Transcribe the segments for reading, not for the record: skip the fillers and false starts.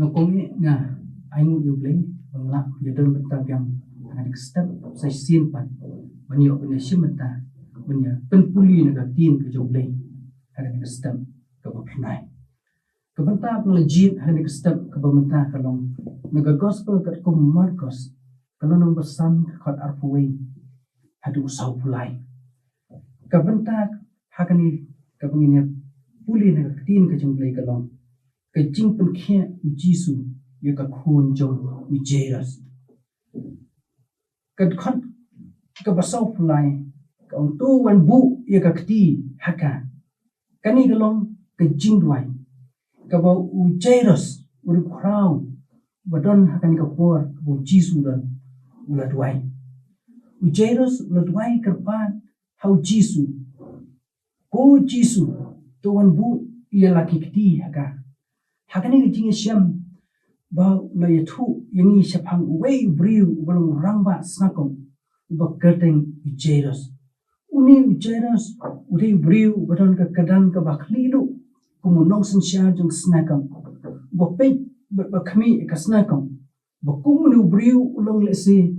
Nokongnya nga aingu yublay bangla yadon bertabiang anak step saya simpan banyak punya simenta punya penpuli negatif ke jublay anak step ke bapinai kebentar pelajit anak step ke bamenta kalau naga gospel kat kum Marcos kalau nombor sam kat arpuai hadu usau pulai kebentar hakani kepenginnya puli negatif ke jublay kalau kejing penkia Jisu ya ka khun jong Jesus kad khot ka basau fulai ka ong tu wan bu ya ka kti haka kani galong kejing duai ka ba u Jesus ur crown badon hakani ka por bu Jisu dan ula duai u Jesus ula duai kerpan hau Jisu ko Jisu tu wan bu ya laki kti haka hakani kejing syam ba la yathu yangi syapang wei briu balong rangba snakom ba kerteng Jesus uni Jesus uri briu badon ka kadan ka baklilu kumunong sensya jong snakam ba pe ba khami ka snakam ba kumunu briu ulong lesi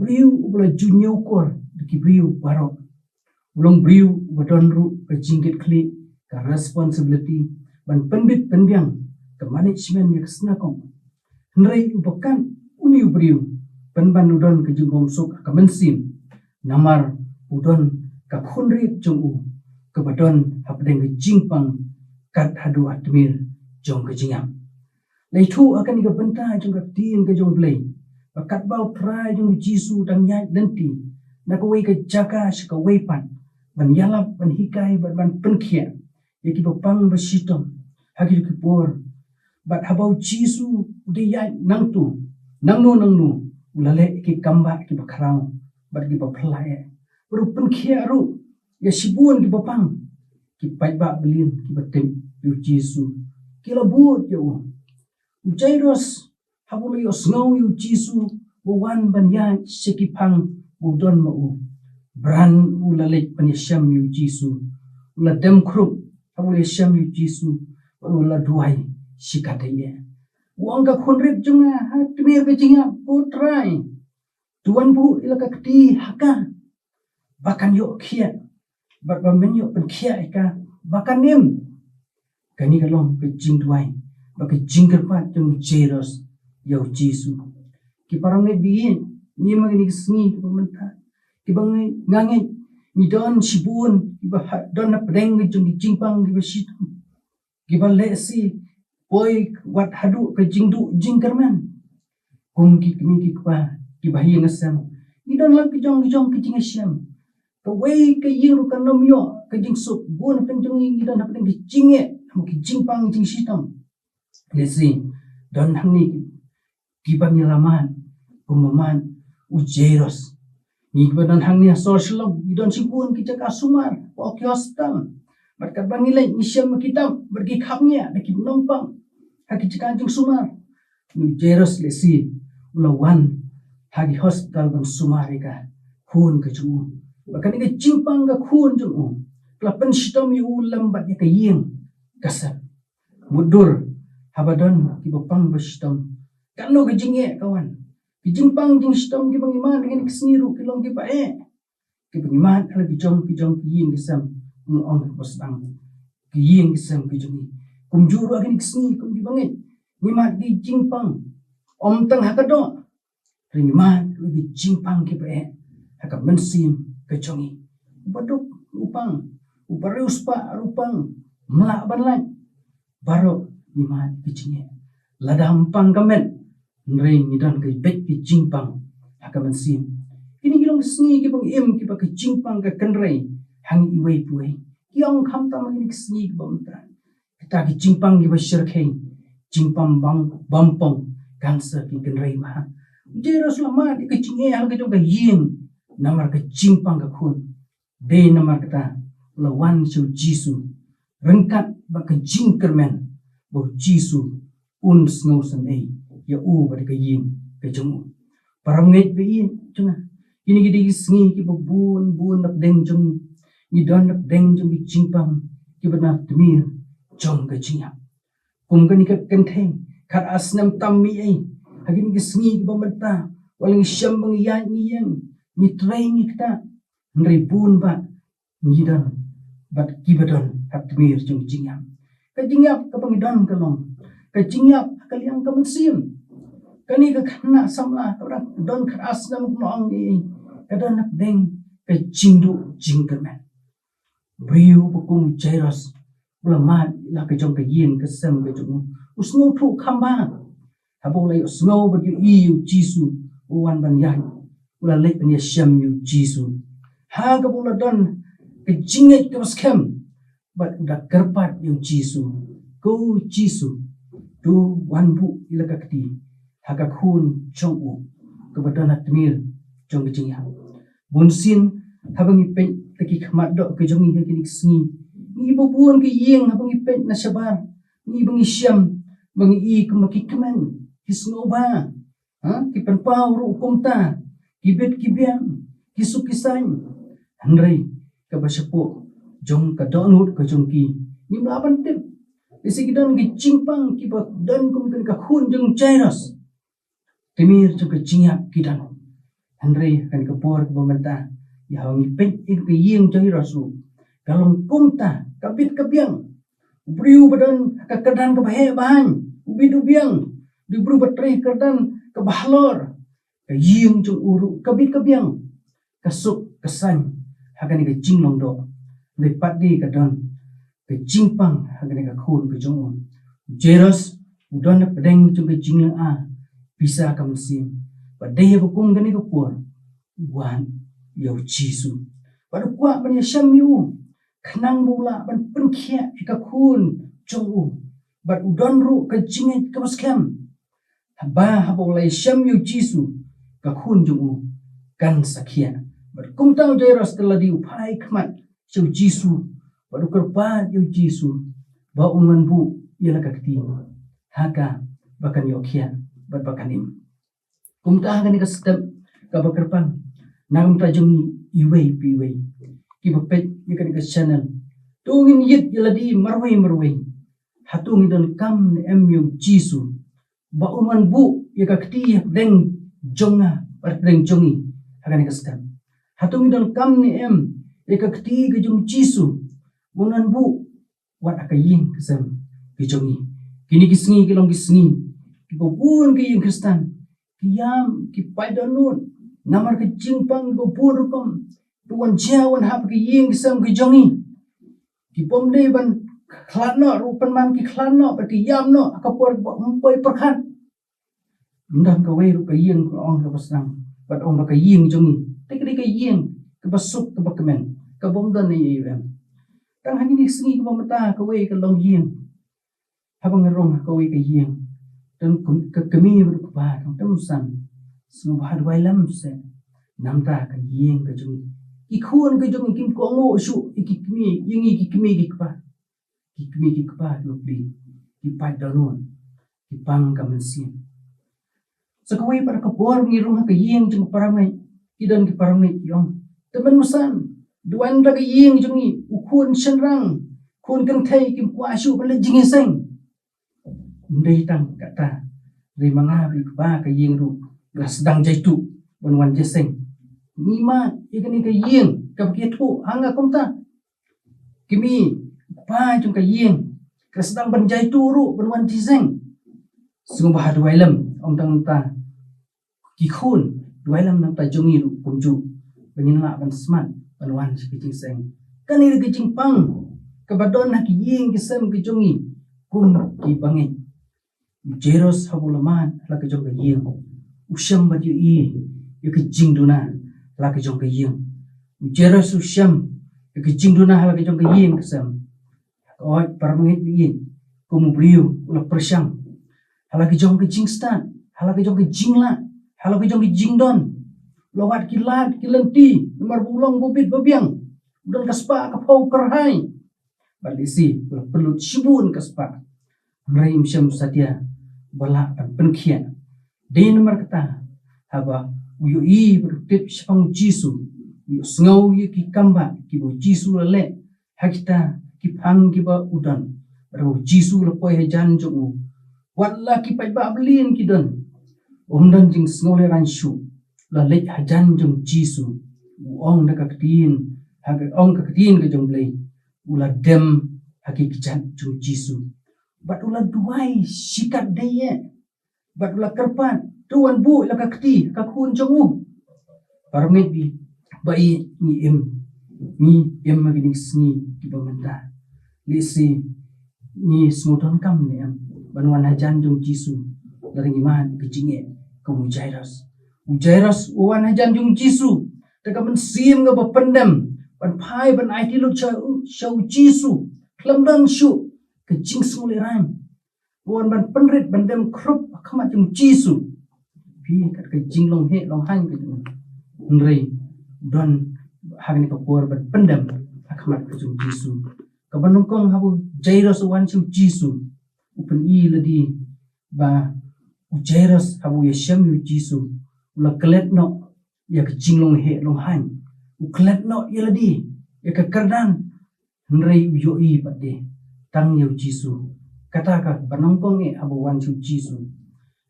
briu bla junyo kor ki briu barok ulong briu badon ru ka jingkit kli ka responsibility ban pendit penbiang ke management yang senakong nrai upakan uni ubriu penban udon ke jungom sok ke mensim namar udon ka khunri jongu ke badon hapdeng ke jingpang kat hadu atmir jong ke jingam leitu akan ke benta jong ke tin ke jong blai bakat bau trai jong Jisu dang yai lenti nak wei ke jaga ka weipan ban yalap ban hikai ban penkhia yaki bapang besitom hagi ke por but habau Jisu dia nangtu nangnu ulale ki kamba ki bakrau bat ki baplai ru penkhia ru ya sibun ki bapang ki paiba belin ki batem yu Jisu ki labut yo Jairus habulu yo ngau yu Jisu wan ban ya sekipang budon mau bran ulale panyasham yu Jisu uladem krup habulu yasham yu Jisu ula duai sikataya wangga khunrip junga hatmir kejinga putrai tuan bu ilaka keti haka bakan yo khia bat bamen yo pen khia eka bakan nim kani kalong kejing duai bak kejing kerpat jung Jesus yo Jisu ki parangai biin ni magni sngi pementa ki bangai ngangai ni don sibun ki ba don na pedeng jung jingpang ki basit ki ba lesi Oi wat hadu ke jingdu jingkerman kum ki mi ki kwa ki bahi ngasam idon lang ki jong ki jingasam ke wei ke yiru kan nomyo ke jingsuk bun penjong idon hap ki jinge ki jingpang jing sitam lesi don hangni ki banyalaman kumaman ujeros ni badan hangni social idon sibun ki jaka sumar o kiostam berkat bangilai isyam kitab bergi khamnya daki nompang haki cikanjung sumar nu Jairus lesi ulawan hagi hospital ban sumar ika khun ke jungu bahkan ika jimpang ka khun jungu klapen shitom yu lambat ya ka ying kasar mudur habadon ki bapang bashitom kanu ke jinge kawan ki jimpang jing shitom ki bangiman dengan kesniru ki long ki bae ki bangiman ala ki jong ki ying kisam on bosang ki ying kisam ki jungi kumjuru agin kisni kum di bangit nimat di jingpang om tang hakado ringimat di jingpang ki bae haka mensim ke jongi baduk upang uparius pa rupang melak banlan baro nimat ki jinge ladam pangkamen ring idan ke bet ki jingpang haka mensim ini gilong kisni ki bang im ki ba ki jingpang ka kenrei hangi iwei puai yang kham ta mangini kisni ki bamta kita ki jingpang ki basir khain jingpam bang bampong kanser ki kenrei ma Jairus lama di kecingnya hal ke juga ying namar ke jingpang ka khun de namar kata lawan su Jisu rengkat ba ke jingkermen bo Jisu un snau san ei ya u ba ke ying ke jemu parangai be yin cunga ini gidi sngi ki bun nap deng jung ni don nap deng jung ki jingpang ki bana tmir jong ke jinga kum kan ka kenteng kat asnam tammi ai hagin gisngi bamenta walang syam bangiyan ngiyang ni train kita nribun ba ngidan bat kibadon hatmir jung jingyam kajingyap kapangidon kalong kajingyap kaliang kamansim kani ka khana samla orang don khat asnam noang ni kadon nak deng kajingdu jingkerman Briu bukum Jairus ulamat la ka jong ka yin ka sem ka jong usno thu khamba habo lai usno ba yu yu jisu wan ban yai ula le ban yasham yu jisu ha ka bula don ka jinget ka skem but da karpat yu jisu go jisu tu wan bu ila ka kti ha ka khun chong u ka badan atmir jong ka jingya bunsin habangi pen taki khmat do ke jongi ke kinik sngi ni bubuan ke yeng habang ipet na sabar ni bangi syam bangi I kumaki kaman kisno ba ha ki panpau ru kumta kibet kibiang kisukisan handrai ka basapo jong ka donut ka jongki ni mlaban tip isigidon ki chingpang ki bot don kum kan ka khun jong Jairus temir jong ka jingyap kidan handrai kan ka por ka bamenta yang ipet ik yeng Jairus ru kalong kumta kabit kabiang briu badan kakedan kebahe bahan ubid ubiang di bru batreh kedan kebahlor kaying jung uru kabit kabiang kasuk kesan hagani ke jinglong do lepat di kadon ke jingpang hagani ke khun ke jung Jairus udon pedeng jung ke jinglang a bisa kamsim badai hukum gani ke pur wan yau jisu pada kuat ban yasham yu khnang bula ban penkhia ka khun chung bat udon ru ka jinget ka baskem ba habo lai sham yu jisu ka khun jung kan sakhia bat kum tang Jairus telah diupai khmat chu jisu bat kerpa yu jisu ba ungan bu yala ka kti haka bakan yokhia bat bakanim kum ta kan ka step ka bakerpan nang ta jung iwei piwei ki bapet yakan ka channel tungin yit yaladi marwai hatung don kam ne emu jisu ba uman bu yakakti deng jonga par deng jongi hakan ka stam hatung don kam ne yakakti ka jong jisu unan bu wat akayin kesam ki jongi kini kisngi kilong kisngi ki bopun ki yang kristan kiam ki paidanun namar ke jingpang go purukom tuan jawan hap ke ying sam ke jongi ki pomde ban khlano rupan man ki khlano per ki yam no akapor mpoi perkhan ndam ka wei ru ke ying ko ong ka pasang bat ong ka ying jongi tekri ke ying ke basuk ke bakmen ka bomdan ni yem tang hani ni singi ko mata ka wei ka long ying habang rong ka wei ka ying dan ka kemi ru ba tam san Sungguh lam se namta ka yeng ka jung ikhun ka jung kim ko ngo su ikikmi yengi kikmi kikpa lubli kipat danon kipang ka mensin sakawai para ka bor ngi rung ka yeng jung paramai kidan ki paramai yong teman musan duan ra ka yeng jung ukhun senrang khun kan thai kim kwa su bale jingiseng ndai tang kata ri manga bi ba ka yeng ru sedang jaitu bonwan jeseng nima ikani ka yeng ka begitu hanga komta kimi pa jung ka yeng ka sedang ban jaitu ru bonwan jeseng sungguh bahad wailam om tang ta ki khun wailam nam ta jungi ru kumju benina ban smat bonwan jeseng kani ka jing pang ka badon ha ki yeng ki sem ki jungi kum ki bangai Jairus habulaman la ka jung ka yeng usyam bat yu yu ke jingduna la ke jong ke yeng Jairus usyam yu ke jingduna la ke jong ke yeng kesam oi par mengit yin kumu briu ula persyang hala ke jong ke jingstan hala ke jong ke jingla hala ke jong ke jingdon lowat kilat kilenti nomor bulong bubit babiang don kaspa ka pau kerhai balisi ula pelut shibun kaspa mraim syam satia bala penkian Din nomor kata haba uyu I bertip sepang jisu uyu sengau yu ki kamba ki bo jisu le hakita ki pang ki ba udan ro jisu le poi jan jong Wala ki pai ba blin ki don. Dan jing snole ran shu. La lek hajan jong Jisu. Ong da ka tin. Hag ong ka tin ka jong blay. Ula dem hagi kijan jong Jisu. Bat ula duai sikat deye. Bat ula kerpan. Tuan bu ila ka kti ka kun jong u. Parmet bi bai ni em magini sni ki bamanda. Lisi ni smuton kam ne am. Banwan hajan jong Jisu. Laring iman ke jinge kamu Jairus wan hajan jong Jisu. Taka men sim nga bapendem. Ban pai ban ai ti lu chau Jisu. Klamdan shu ke jing smule ran. Wan ban penrit ban dem krup kamat jong Jisu. Pi kat ke jing long he long han ke jong. Nrei don hagni ka por ban pendem akamat ke jong Jisu. Ka banungkong habu Jairus wan jong Jisu. Upen i ladi ba Jairus habu yasham yu Jisu. Ula kelet no ya ke jinglong he long han. U kelet no ya ladi ya ke kardan. Nrei yo i pade tang yu Jisu. Kata ka banungkong e habu wan jong Jisu.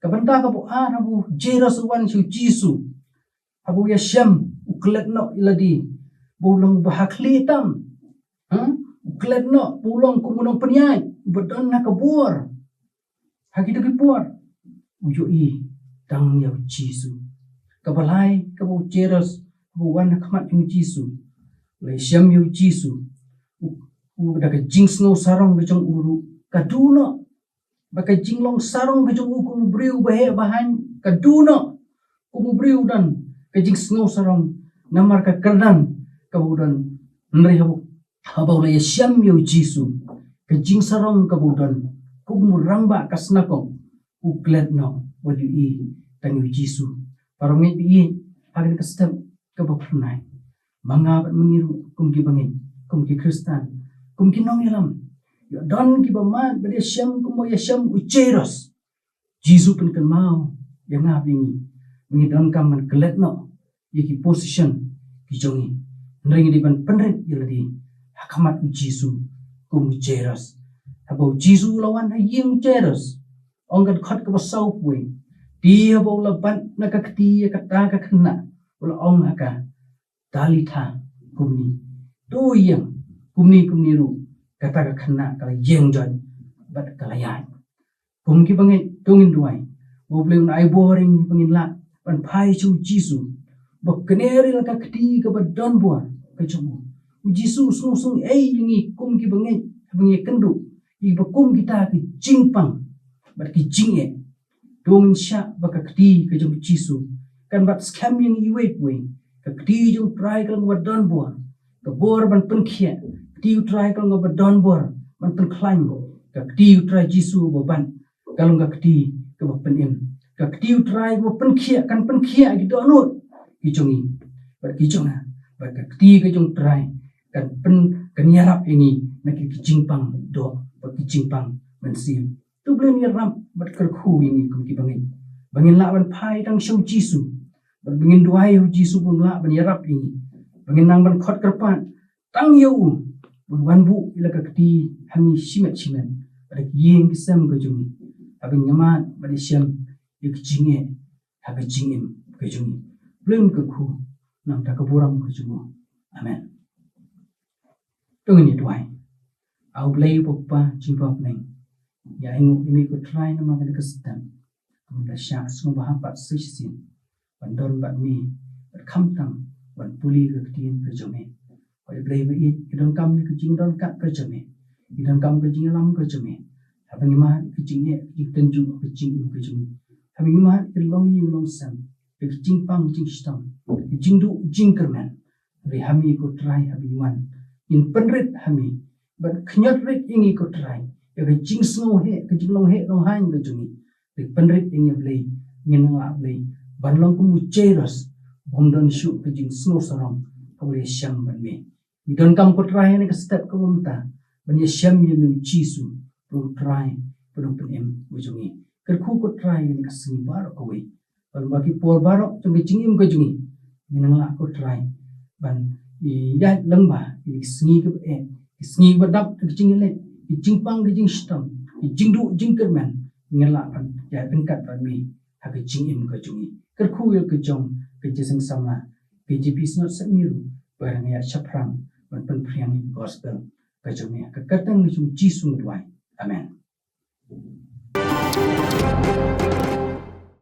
Kabanta ka bu habu Jairus wan jong Jisu. Habu yasham u kelet no ya ladi. Bulong bahakli tam. Kelet no bulong kumunong penyai. Bedon na kabur. Hagi tu kipur. Uyo i tang ya Jisu. Kabalai kabu Jairus kabu wan kamat yung Jisu. Lai syam yung Jisu. Daga jing snow sarong gajong uru. Kaduno. Baka jinglong sarong gajong uru kumubriw bahe bahan. Kaduno. Kumubriw dan. Kajing snow sarong. Namar ka kardan. Kabu dan. Nari habaw lai syam yung Jisu. Kajing sarong kabudan. Kumurang kasnakong. Uklet no. Wadu i. Tangi Jisu. Parang i. Pagin kastab. Kabapurnay. Mga mengiru. Kumki bangin. Kumki Kristan. Kumki nong ilam. Don ki baman. Bada syam kumo yasyam Jairus. Jisu pun kan mau. Yang ngap ini. Mengidon kaman kelet no. Yaki position. Kijongi. Neringi di ban penret. Yaladi. Hakamat Jisu. Kum Jairus. Habau Jisu lawan hayim Jairus. Ongkat khot ke basau pui. Dia habau laban nakakti kata kakena. Ula ong haka. Dalita kumni. Tu yang kumni ru. Kata kakena kala yang jan. Bat kalayan. Kumki bangit tungin duai. Boleh unai boring bangin la. Ban pai chu Jisu. Bak keneri la kakti ke badon buan. Kacamu. Jisu sung ini kumki bangit. Bangit kendu. Iba kum kita ke jingpang. Bat ki jinge. Dongin syak baka kedi ke jong Jisu. Kan bat skam yang iwe pui. Ke kedi jong try kalau ngadon buan. Ke bor ban penkia. Kedi try kalau ngadon buan. Ban penklaim. Ke kedi try Jisu baban. Kalau nggak kedi ke bapenim. Ke kedi try ke penkia. Kan penkia gitu anut. Kijongi. Bat kijonga. Bat ke kedi ke jong try. Kan kenyarap ini. Nak kijingpang do. Kijingpang mensim. Tu boleh ni ram berkerku ini kumki bangin. Bangin lawan pai tang show Jisu. Bangin duai Jisu pun la menyerap ini. Bangin nang ban khot kerpan. Tang yau. Buan bu ila ka kti hangi simet. Pada yeng kisam ke jungi. Abang nyaman pada syam ik jinge. Haga jingim ke jungi. Belum ke ku nang tak keburang ke jungu. Amen. Tunggu ni duai. Au blay pokpa jingpa neng. Ya ingu ini ko try na mga kastam. Kung da siya sung bahapat sisin. Bandon bat mi bat kamtang ban puli ke tin ke jome. Oi blay ba it idon kam ke jing don kat ke jome. Idon kam ke jing lam ke jome. Habang ima ke jing ne jing tenju ke jing ke jome. Habang ima ke long yi long sam. Ke jing pang jing stam. Ke jing du jing kerman. Ri hami ko try habang wan. In penrit hami. But kenyat rit ingi ko try. Ya ke jing snow he, ke jing long he long hain ke jungi. Ke penrit ingi blay, nginang la blay. Ban long kumu Jairus, bomdon shu ke jing snow sarong, kawali syam ban me. Idon kam ko try ni ke step ko bumta. Ban ya syam ya me Jisu, pun try, pun penem ke jungi. Kerku ko try ni ke sini barok kawi. Ban bagi por barok jungi jingim ke jungi. Nginang la ko try. Ban ya lengba, ini sini ke Sengi badap ke jing le, jing pang ke jing stam, jing du jing kerman, ngelak pan ya pengkat pan mi ha ke jing im ke jungi ker khu ke jong ke jeseng sama ke jp snot semiru barang ya chaprang pan pan priang in gospel ke jungi ke katang jung jisung duai amen